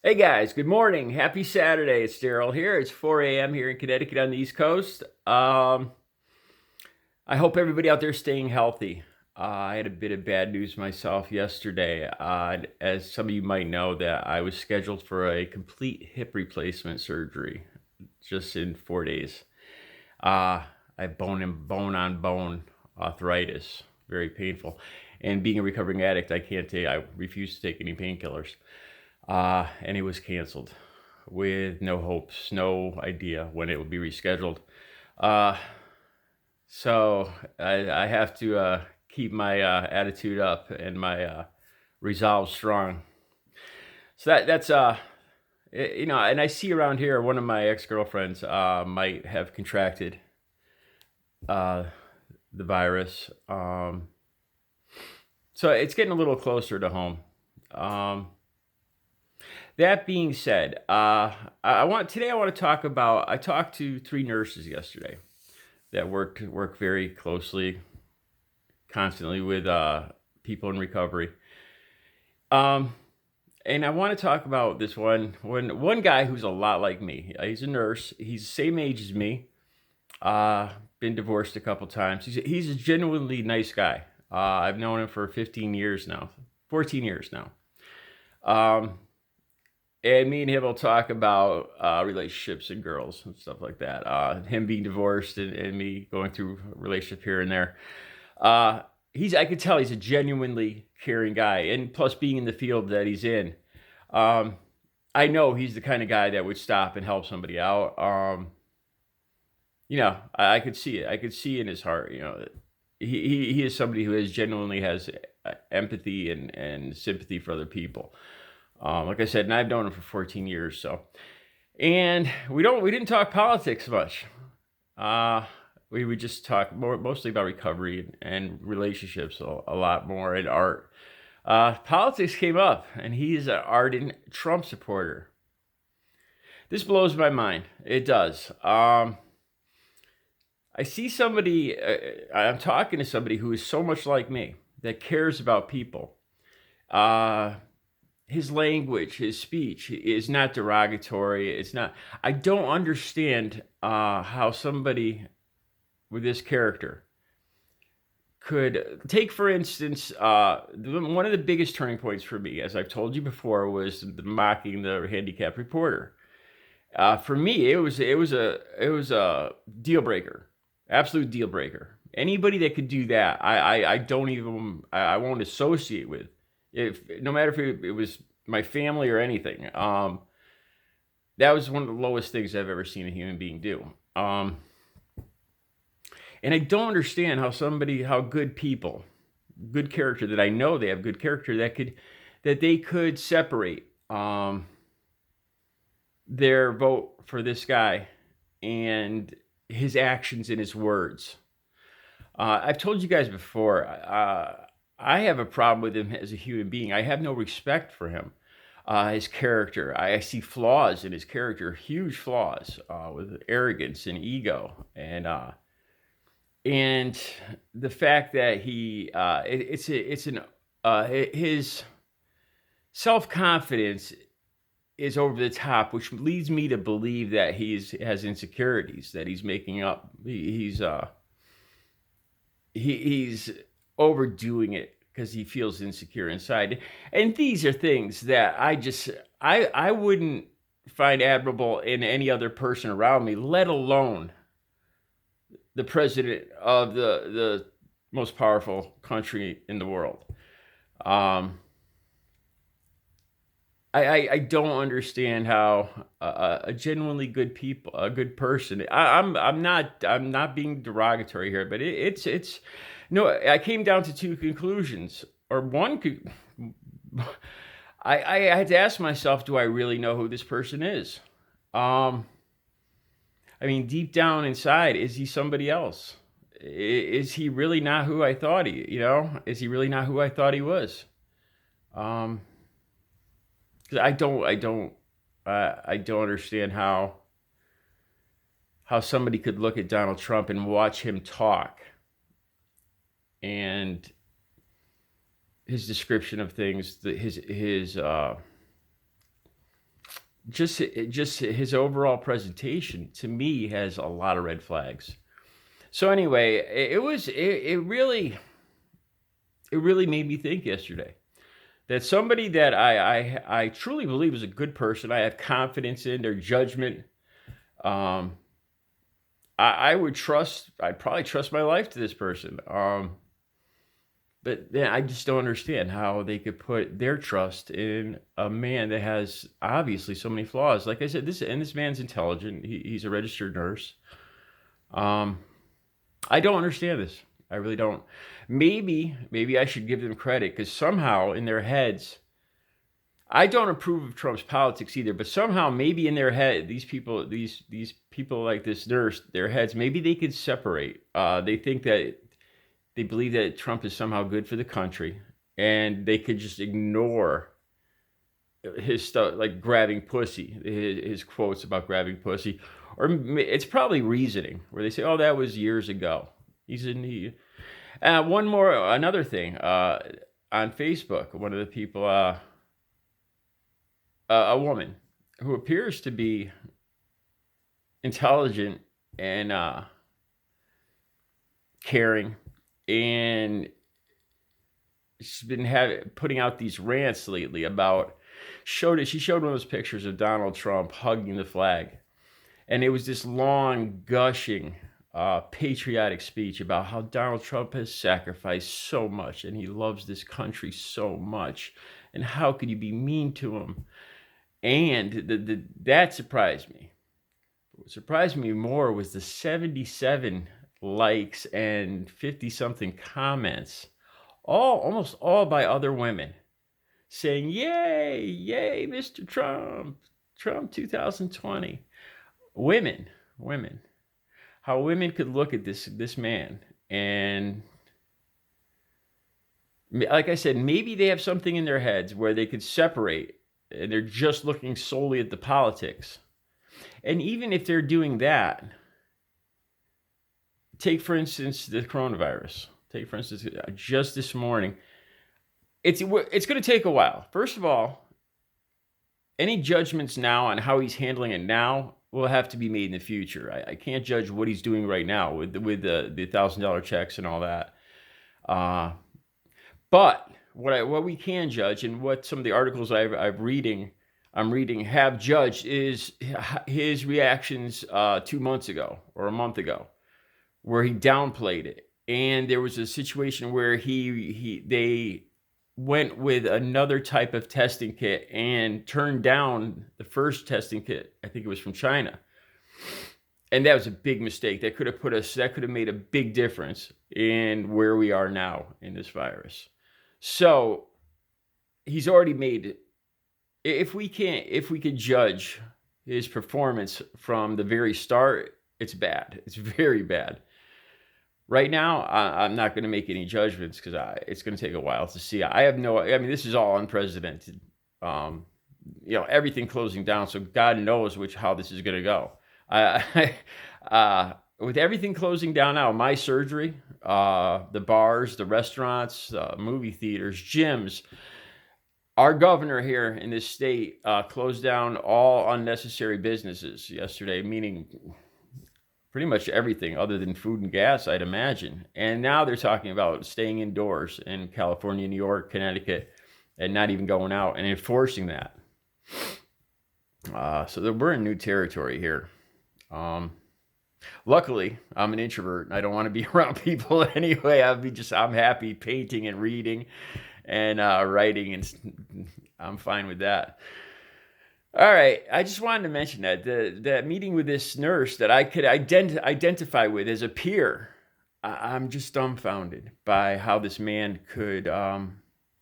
Hey guys, good morning. Happy Saturday. It's Daryl here. It's 4 a.m. here in Connecticut on the East Coast. I hope everybody out there is staying healthy. I had a bit of bad news myself yesterday. As some of you might know, that I was scheduled for a complete hip replacement surgery just in 4 days. I have bone on bone arthritis, very painful. And being a recovering addict, I refuse to take any painkillers. And it was canceled with no hopes, no idea when it would be rescheduled. Uh, so I have to keep my attitude up and my resolve strong. So that's and I see around here one of my ex-girlfriends might have contracted uh, the virus. So it's getting a little closer to home. Um, That being said, I want to talk about. I talked to three nurses yesterday that work very closely, constantly with people in recovery. Um, and I want to talk about this one guy who's a lot like me. He's a nurse. He's the same age as me. Been divorced a couple times. He's a genuinely nice guy. I've known him for 15 years now, 14 years now. Um, And me and him will talk about relationships and girls and stuff like that. Him being divorced and me going through a relationship here and there. Uh, I could tell he's a genuinely caring guy. And plus being in the field that he's in, um, I know he's the kind of guy that would stop and help somebody out. I could see it. I could see in his heart, that he is somebody who genuinely has empathy and sympathy for other people. Like I said, and I've known him for 14 years. So, and we didn't talk politics much. Uh, we would just talk mostly about recovery and relationships a lot more, and art. Politics came up, and he's an ardent Trump supporter. This blows my mind. It does. I see somebody. I'm talking to somebody who is so much like me, that cares about people. His language, his speech is not derogatory. It's not. I don't understand how somebody with this character could take, for instance, one of the biggest turning points for me, as I've told you before, was mocking the handicapped reporter. For me, it was a deal breaker, absolute deal breaker. Anybody that could do that, I don't even I won't associate with. If no matter if it was my family or anything, that was one of the lowest things I've ever seen a human being do. And I don't understand how good people, good character, that I know they have good character, that they could separate their vote for this guy and his actions and his words. I've told you guys before, I have a problem with him as a human being. I have no respect for him, his character. I see flaws in his character, huge flaws, with arrogance and ego, and the fact that his self confidence is over the top, which leads me to believe that has insecurities that he's making up. He's overdoing it because he feels insecure inside. And these are things that I wouldn't find admirable in any other person around me, let alone the president of the most powerful country in the world. Um, I don't understand how a genuinely a good person. I'm not being derogatory here, but it's no. I came down to two conclusions, or one. I had to ask myself, do I really know who this person is? I mean, deep down inside, is he somebody else? Is he really not who I thought is he really not who I thought he was? Um, 'Cause I don't understand how somebody could look at Donald Trump and watch him talk, and his description of things, just his overall presentation to me has a lot of red flags. So anyway, it really made me think yesterday that somebody that I truly believe is a good person, I have confidence in their judgment. Um, I'd probably trust my life to this person. But then I just don't understand how they could put their trust in a man that has obviously so many flaws. Like I said, this man's intelligent. He's a registered nurse. Um, I don't understand this. I really don't. Maybe I should give them credit because somehow in their heads, I don't approve of Trump's politics either. But somehow, maybe in their head, these people like this nurse, their heads, maybe they could separate. They think that they believe that Trump is somehow good for the country, and they could just ignore his stuff like grabbing pussy, his quotes about grabbing pussy, or it's probably reasoning where they say, "Oh, that was years ago." He's in the another thing on Facebook. One of the people, a woman who appears to be intelligent and caring, and she's been putting out these rants lately about she showed one of those pictures of Donald Trump hugging the flag, and it was this long gushing patriotic speech about how Donald Trump has sacrificed so much and he loves this country so much, and how could you be mean to him? And that surprised me. What surprised me more was the 77 likes and 50 something comments, almost all by other women, saying, "Yay, yay, Mr. Trump, Trump 2020." Women, how women could look at this man, and like I said, maybe they have something in their heads where they could separate, and they're just looking solely at the politics. And even if they're doing that, take for instance the coronavirus. Take for instance, just this morning, it's going to take a while. First of all, any judgments now on how he's handling it now will have to be made in the future. I can't judge what he's doing right now with the $1,000 checks and all that. But what we can judge, and what some of the articles I'm reading have judged, is his reactions 2 months ago or a month ago, where he downplayed it, and there was a situation where they went with another type of testing kit and turned down the first testing kit. I think it was from China. And that was a big mistake. That could have made a big difference in where we are now in this virus. So he's already made it. If we could judge his performance from the very start, it's bad. It's very bad. Right now, I'm not going to make any judgments because it's going to take a while to see. I mean, this is all unprecedented. Everything closing down, so God knows how this is going to go. With everything closing down now, my surgery, the bars, the restaurants, movie theaters, gyms. Our governor here in this state closed down all unnecessary businesses yesterday, meaning pretty much everything other than food and gas, I'd imagine. And now they're talking about staying indoors in California, New York, Connecticut, and not even going out and enforcing that. So we're in new territory here. Luckily, I'm an introvert and I don't want to be around people anyway. I'm happy painting and reading and writing, and I'm fine with that. All right, I just wanted to mention that meeting with this nurse that I could identify with as a peer. I'm just dumbfounded by how this man could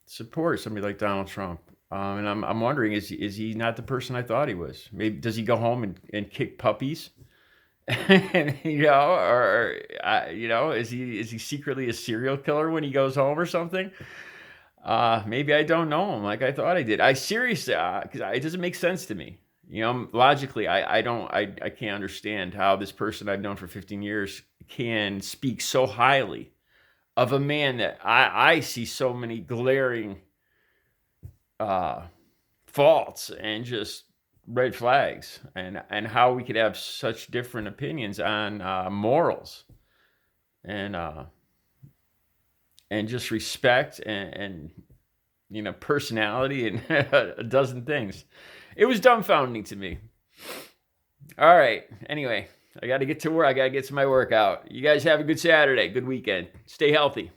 support somebody like Donald Trump. And I'm wondering, is he not the person I thought he was? Maybe does he go home and kick puppies? And, is he secretly a serial killer when he goes home or something? Maybe I don't know him like I thought I did. I seriously, because it doesn't make sense to me. Logically, I can't understand how this person I've known for 15 years can speak so highly of a man that I see so many glaring faults and just red flags, and how we could have such different opinions on morals and just respect and personality and a dozen things. It was dumbfounding to me. All right. Anyway, I got to get to work. I got to get to my workout. You guys have a good Saturday, good weekend. Stay healthy.